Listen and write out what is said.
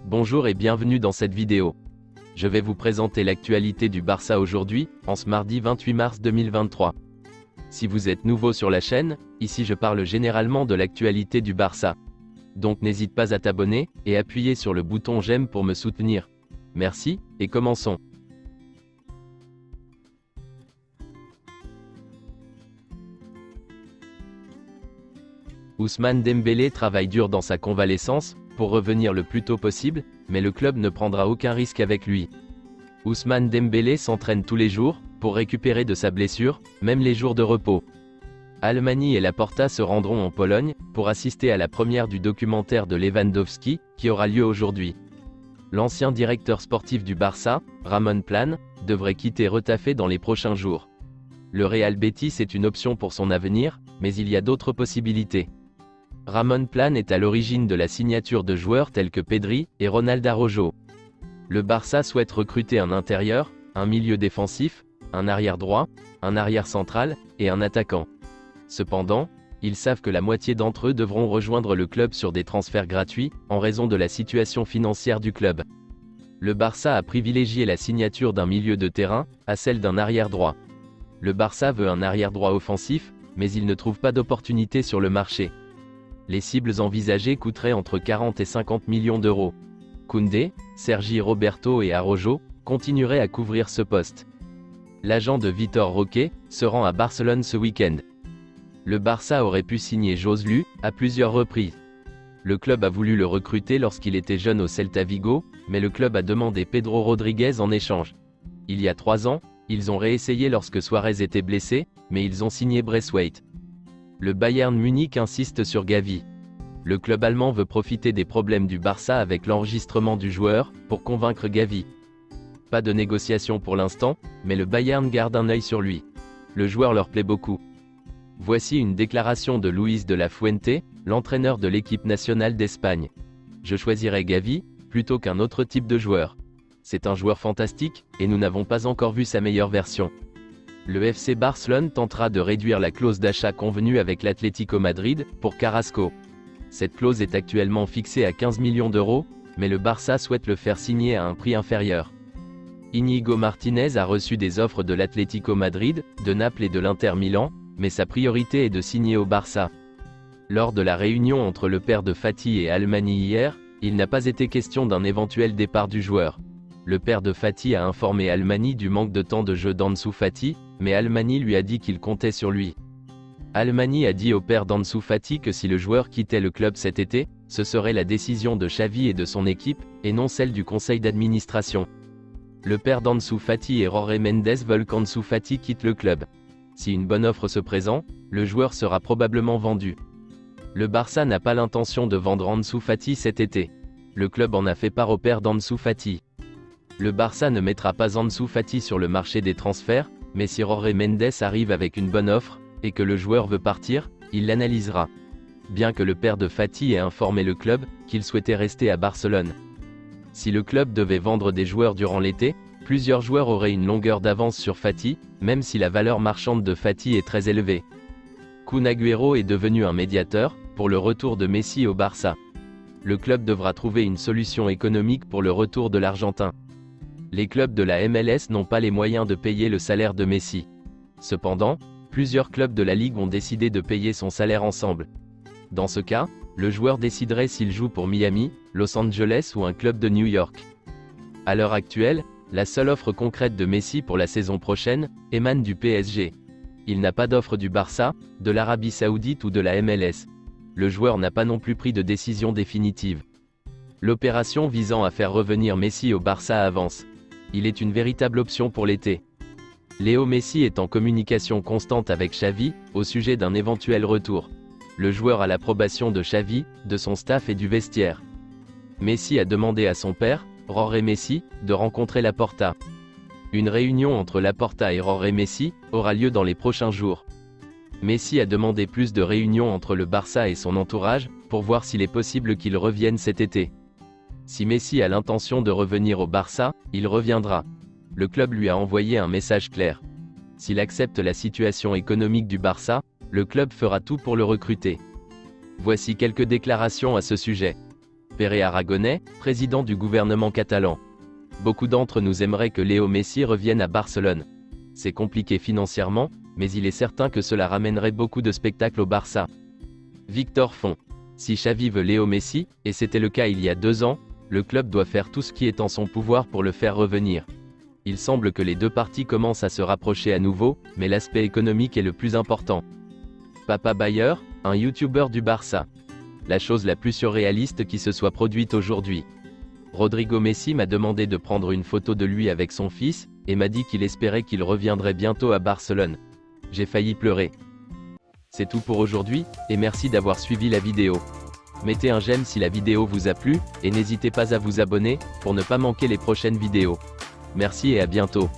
Bonjour et bienvenue dans cette vidéo. Je vais vous présenter l'actualité du Barça aujourd'hui, en ce mardi 28 mars 2023. Si vous êtes nouveau sur la chaîne, ici je parle généralement de l'actualité du Barça. Donc n'hésite pas à t'abonner, et appuyer sur le bouton j'aime pour me soutenir. Merci, et commençons. Ousmane Dembélé travaille dur dans sa convalescence, pour revenir le plus tôt possible, mais le club ne prendra aucun risque avec lui. Ousmane Dembélé s'entraîne tous les jours, pour récupérer de sa blessure, même les jours de repos. Almani et Laporta se rendront en Pologne, pour assister à la première du documentaire de Lewandowski, qui aura lieu aujourd'hui. L'ancien directeur sportif du Barça, Ramon Plan, devrait quitter Retafe dans les prochains jours. Le Real Betis est une option pour son avenir, mais il y a d'autres possibilités. Ramon Plan est à l'origine de la signature de joueurs tels que Pedri et Ronald Araujo. Le Barça souhaite recruter un intérieur, un milieu défensif, un arrière droit, un arrière central, et un attaquant. Cependant, ils savent que la moitié d'entre eux devront rejoindre le club sur des transferts gratuits, en raison de la situation financière du club. Le Barça a privilégié la signature d'un milieu de terrain, à celle d'un arrière droit. Le Barça veut un arrière droit offensif, mais il ne trouve pas d'opportunité sur le marché. Les cibles envisagées coûteraient entre 40 et 50 millions d'euros. Koundé, Sergi Roberto et Araujo continueraient à couvrir ce poste. L'agent de Vitor Roque se rend à Barcelone ce week-end. Le Barça aurait pu signer Joselu à plusieurs reprises. Le club a voulu le recruter lorsqu'il était jeune au Celta Vigo, mais le club a demandé Pedro Rodriguez en échange. Il y a 3 ans, ils ont réessayé lorsque Suarez était blessé, mais ils ont signé Braithwaite. Le Bayern Munich insiste sur Gavi. Le club allemand veut profiter des problèmes du Barça avec l'enregistrement du joueur, pour convaincre Gavi. Pas de négociation pour l'instant, mais le Bayern garde un œil sur lui. Le joueur leur plaît beaucoup. Voici une déclaration de Luis de la Fuente, l'entraîneur de l'équipe nationale d'Espagne. Je choisirais Gavi, plutôt qu'un autre type de joueur. C'est un joueur fantastique, et nous n'avons pas encore vu sa meilleure version. Le FC Barcelone tentera de réduire la clause d'achat convenue avec l'Atlético Madrid, pour Carrasco. Cette clause est actuellement fixée à 15 millions d'euros, mais le Barça souhaite le faire signer à un prix inférieur. Íñigo Martínez a reçu des offres de l'Atlético Madrid, de Naples et de l'Inter Milan, mais sa priorité est de signer au Barça. Lors de la réunion entre le père de Fati et Almani hier, il n'a pas été question d'un éventuel départ du joueur. Le père de Fati a informé Almani du manque de temps de jeu d'Ansu Fati, mais Almani lui a dit qu'il comptait sur lui. Almani a dit au père d'Ansu Fati que si le joueur quittait le club cet été, ce serait la décision de Xavi et de son équipe, et non celle du conseil d'administration. Le père d'Ansu Fati et Jorge Mendes veulent qu'Ansu Fati quitte le club. Si une bonne offre se présente, le joueur sera probablement vendu. Le Barça n'a pas l'intention de vendre Ansu Fati cet été. Le club en a fait part au père d'Ansu Fati. Le Barça ne mettra pas Ansu Fati sur le marché des transferts, mais si Jorge Mendes arrive avec une bonne offre, et que le joueur veut partir, il l'analysera. Bien que le père de Fati ait informé le club qu'il souhaitait rester à Barcelone. Si le club devait vendre des joueurs durant l'été, plusieurs joueurs auraient une longueur d'avance sur Fati, même si la valeur marchande de Fati est très élevée. Kun Agüero est devenu un médiateur, pour le retour de Messi au Barça. Le club devra trouver une solution économique pour le retour de l'Argentin. Les clubs de la MLS n'ont pas les moyens de payer le salaire de Messi. Cependant, plusieurs clubs de la Ligue ont décidé de payer son salaire ensemble. Dans ce cas, le joueur déciderait s'il joue pour Miami, Los Angeles ou un club de New York. À l'heure actuelle, la seule offre concrète de Messi pour la saison prochaine émane du PSG. Il n'a pas d'offre du Barça, de l'Arabie Saoudite ou de la MLS. Le joueur n'a pas non plus pris de décision définitive. L'opération visant à faire revenir Messi au Barça avance. Il est une véritable option pour l'été. Léo Messi est en communication constante avec Xavi, au sujet d'un éventuel retour. Le joueur a l'approbation de Xavi, de son staff et du vestiaire. Messi a demandé à son père, Jorge Messi, de rencontrer Laporta. Une réunion entre Laporta et Jorge Messi aura lieu dans les prochains jours. Messi a demandé plus de réunions entre le Barça et son entourage, pour voir s'il est possible qu'il revienne cet été. Si Messi a l'intention de revenir au Barça, il reviendra. Le club lui a envoyé un message clair. S'il accepte la situation économique du Barça, le club fera tout pour le recruter. Voici quelques déclarations à ce sujet. Pere Aragonès, président du gouvernement catalan. Beaucoup d'entre nous aimeraient que Léo Messi revienne à Barcelone. C'est compliqué financièrement, mais il est certain que cela ramènerait beaucoup de spectacles au Barça. Victor Font. Si Xavi veut Léo Messi, et c'était le cas il y a 2 ans, le club doit faire tout ce qui est en son pouvoir pour le faire revenir. Il semble que les deux parties commencent à se rapprocher à nouveau, mais l'aspect économique est le plus important. Papa Bayer, un youtubeur du Barça. La chose la plus surréaliste qui se soit produite aujourd'hui. Rodrigo Messi m'a demandé de prendre une photo de lui avec son fils, et m'a dit qu'il espérait qu'il reviendrait bientôt à Barcelone. J'ai failli pleurer. C'est tout pour aujourd'hui, et merci d'avoir suivi la vidéo. Mettez un j'aime si la vidéo vous a plu, et n'hésitez pas à vous abonner, pour ne pas manquer les prochaines vidéos. Merci et à bientôt.